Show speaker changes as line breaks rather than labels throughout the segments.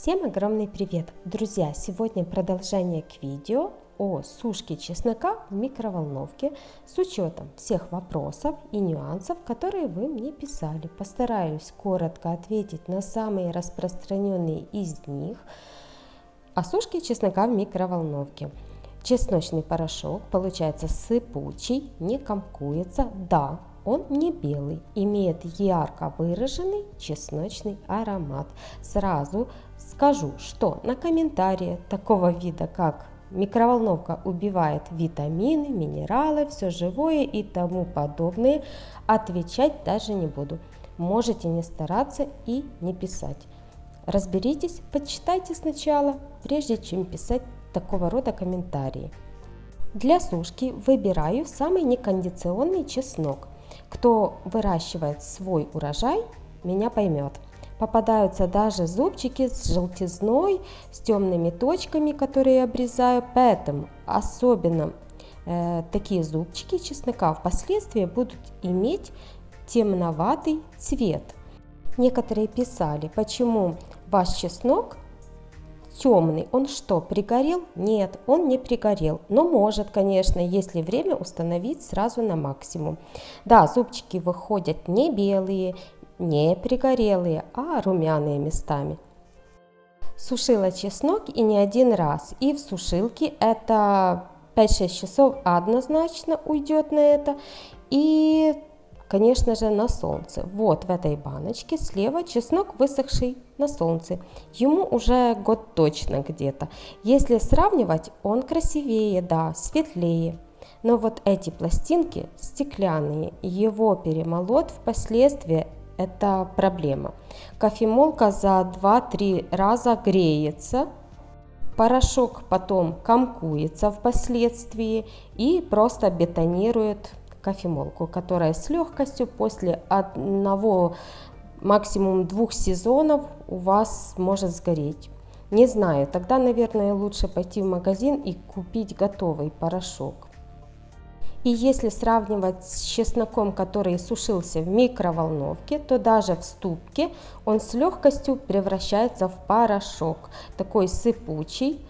Всем огромный привет! Друзья, сегодня продолжение к видео о сушке чеснока в микроволновке с учетом всех вопросов и нюансов, которые вы мне писали. Постараюсь коротко ответить на самые распространенные из них о сушке чеснока в микроволновке. Чесночный порошок получается сыпучий, не комкуется, да, он не белый, имеет ярко выраженный чесночный аромат. Сразу скажу, что на комментарии такого вида, как микроволновка убивает витамины, минералы, все живое и тому подобное, отвечать даже не буду. Можете не стараться и не писать. Разберитесь, почитайте сначала, прежде чем писать такого рода комментарии. Для сушки выбираю самый некондиционный чеснок. Кто выращивает свой урожай, меня поймет. Попадаются даже зубчики с желтизной, с темными точками, которые я обрезаю, поэтому особенно такие зубчики чеснока впоследствии будут иметь темноватый цвет. Некоторые писали, почему ваш чеснок темный, он что, пригорел? Нет, он не пригорел, но может, конечно, если время установить сразу на максимум. Да, зубчики выходят не белые, не пригорелые, а румяные местами. Сушила чеснок и не один раз, и в сушилке это 5-6 часов однозначно уйдет на это, и конечно же на солнце. Вот в этой баночке слева чеснок высохший на солнце. Ему уже год точно где-то. Если сравнивать, он красивее, да, светлее. Но вот эти пластинки стеклянные, его перемолоть впоследствии это проблема. Кофемолка за 2-3 раза греется. Порошок потом комкуется впоследствии и просто бетонирует кофемолку, которая с легкостью после одного, максимум 2 сезонов у вас может сгореть. Не знаю, тогда, наверное, лучше пойти в магазин и купить готовый порошок. И если сравнивать с чесноком, который сушился в микроволновке, то даже в ступке он с легкостью превращается в порошок, такой сыпучий.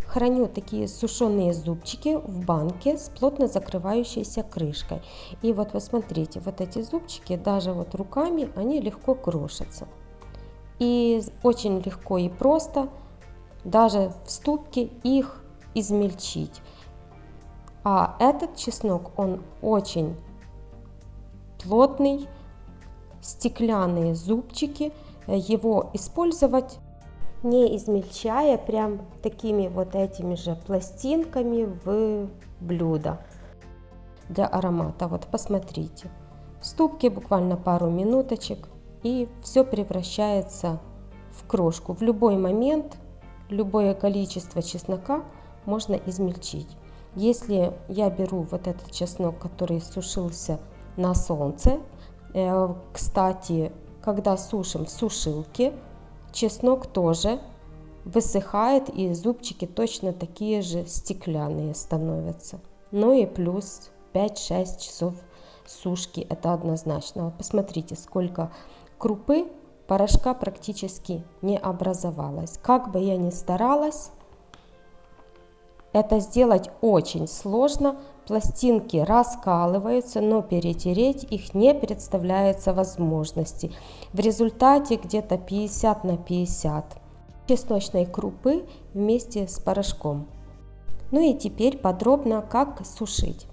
Храню такие сушеные зубчики в банке с плотно закрывающейся крышкой. И вот посмотрите, вот эти зубчики, даже вот руками, они легко крошатся. И очень легко и просто даже в ступке их измельчить. А этот чеснок, он очень плотный, стеклянные зубчики, его использовать не измельчая прям такими вот этими же пластинками в блюдо для аромата. Вот посмотрите, в ступке буквально пару минуточек и все превращается в крошку. В любой момент любое количество чеснока можно измельчить. Если я беру вот этот чеснок, который сушился на солнце, кстати, когда сушим в сушилке, чеснок тоже высыхает, и зубчики точно такие же стеклянные становятся. Ну и плюс 5-6 часов сушки, это однозначно. Вот посмотрите, сколько крупы, порошка практически не образовалось. Как бы я ни старалась, это сделать очень сложно. Пластинки раскалываются, но перетереть их не представляется возможности. В результате где-то 50 на 50 чесночной крупы вместе с порошком. Ну и теперь подробно как сушить.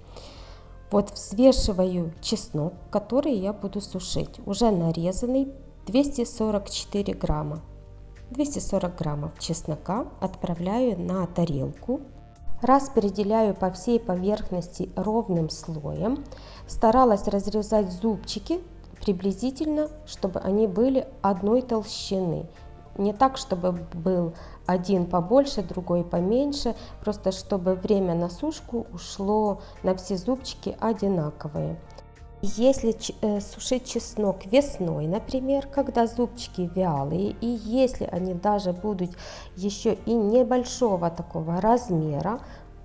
Вот взвешиваю чеснок, который я буду сушить. Уже нарезанный 244 грамма. 240 граммов чеснока отправляю на тарелку. Распределяю по всей поверхности ровным слоем. Старалась разрезать зубчики приблизительно, чтобы они были одной толщины. Не так, чтобы был один побольше, другой поменьше, просто чтобы время на сушку ушло на все зубчики одинаковые. Если сушить чеснок весной, например, когда зубчики вялые, и если они даже будут еще и небольшого такого размера,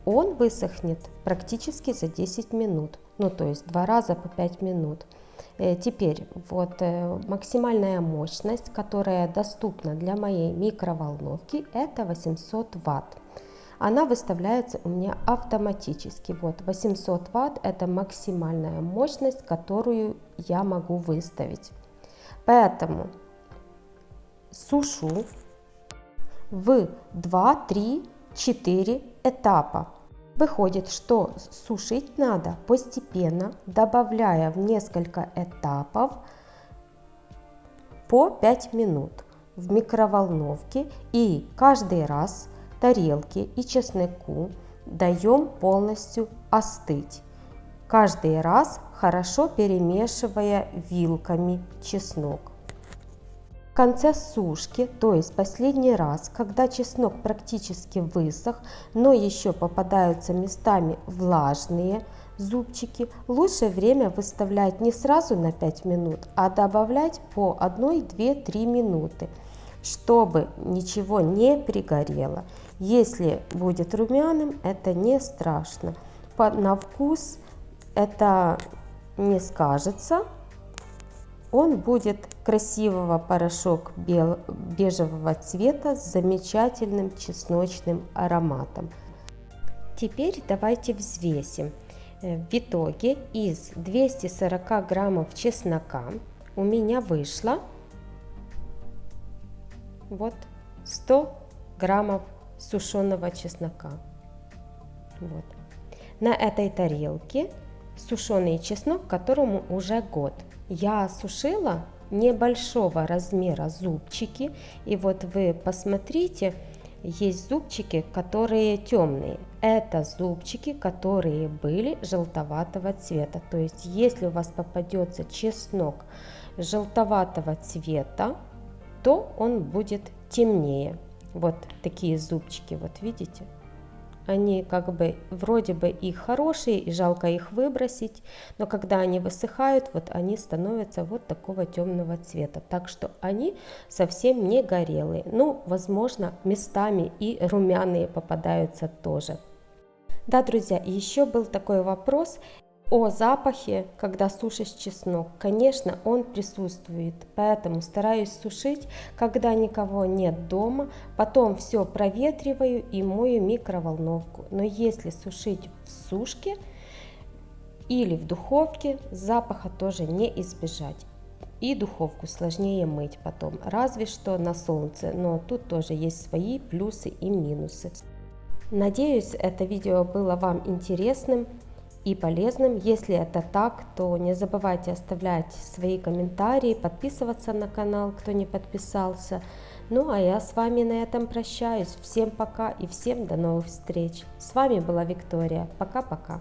он высохнет практически за 10 минут, ну то есть 2 раза по 5 минут. Теперь вот максимальная мощность, которая доступна для моей микроволновки, это 800 Вт. Она выставляется у меня автоматически. Вот 800 Вт это максимальная мощность, которую я могу выставить. Поэтому сушу в 2, 3, 4 этапа. Выходит, что сушить надо постепенно, добавляя в несколько этапов по 5 минут в микроволновке, и каждый раз тарелке и чесноку даем полностью остыть. Каждый раз хорошо перемешивая вилками чеснок. В конце сушки, то есть последний раз, когда чеснок практически высох, но еще попадаются местами влажные зубчики, лучше время выставлять не сразу на 5 минут, а добавлять по 1, 2, 3 минуты, чтобы ничего не пригорело. Если будет румяным, это не страшно. На вкус это не скажется. Он будет красивого порошок бежевого цвета с замечательным чесночным ароматом. Теперь давайте взвесим. В итоге из 240 граммов чеснока у меня вышло вот 100 граммов сушеного чеснока. Вот. На этой тарелке сушеный чеснок, которому уже год. Я сушила небольшого размера зубчики, и вот вы посмотрите, есть зубчики, которые темные. Это зубчики, которые были желтоватого цвета. То есть, если у вас попадется чеснок желтоватого цвета, то он будет темнее. Вот такие зубчики, вот видите? Они как бы вроде бы и хорошие, и жалко их выбросить, но когда они высыхают, вот они становятся вот такого темного цвета. Так что они совсем не горелые. Ну, возможно, местами и румяные попадаются тоже. Да, друзья, еще был такой вопрос о запахе, когда сушишь чеснок. Конечно, он присутствует, поэтому стараюсь сушить, когда никого нет дома. Потом все проветриваю и мою микроволновку. Но если сушить в сушке или в духовке, запаха тоже не избежать. И духовку сложнее мыть потом, разве что на солнце, но тут тоже есть свои плюсы и минусы. Надеюсь, это видео было вам интересным и полезным. Если это так, то не забывайте оставлять свои комментарии, подписываться на канал, кто не подписался. Ну а я с вами на этом прощаюсь. Всем пока и всем до новых встреч. С вами была Виктория. Пока-пока.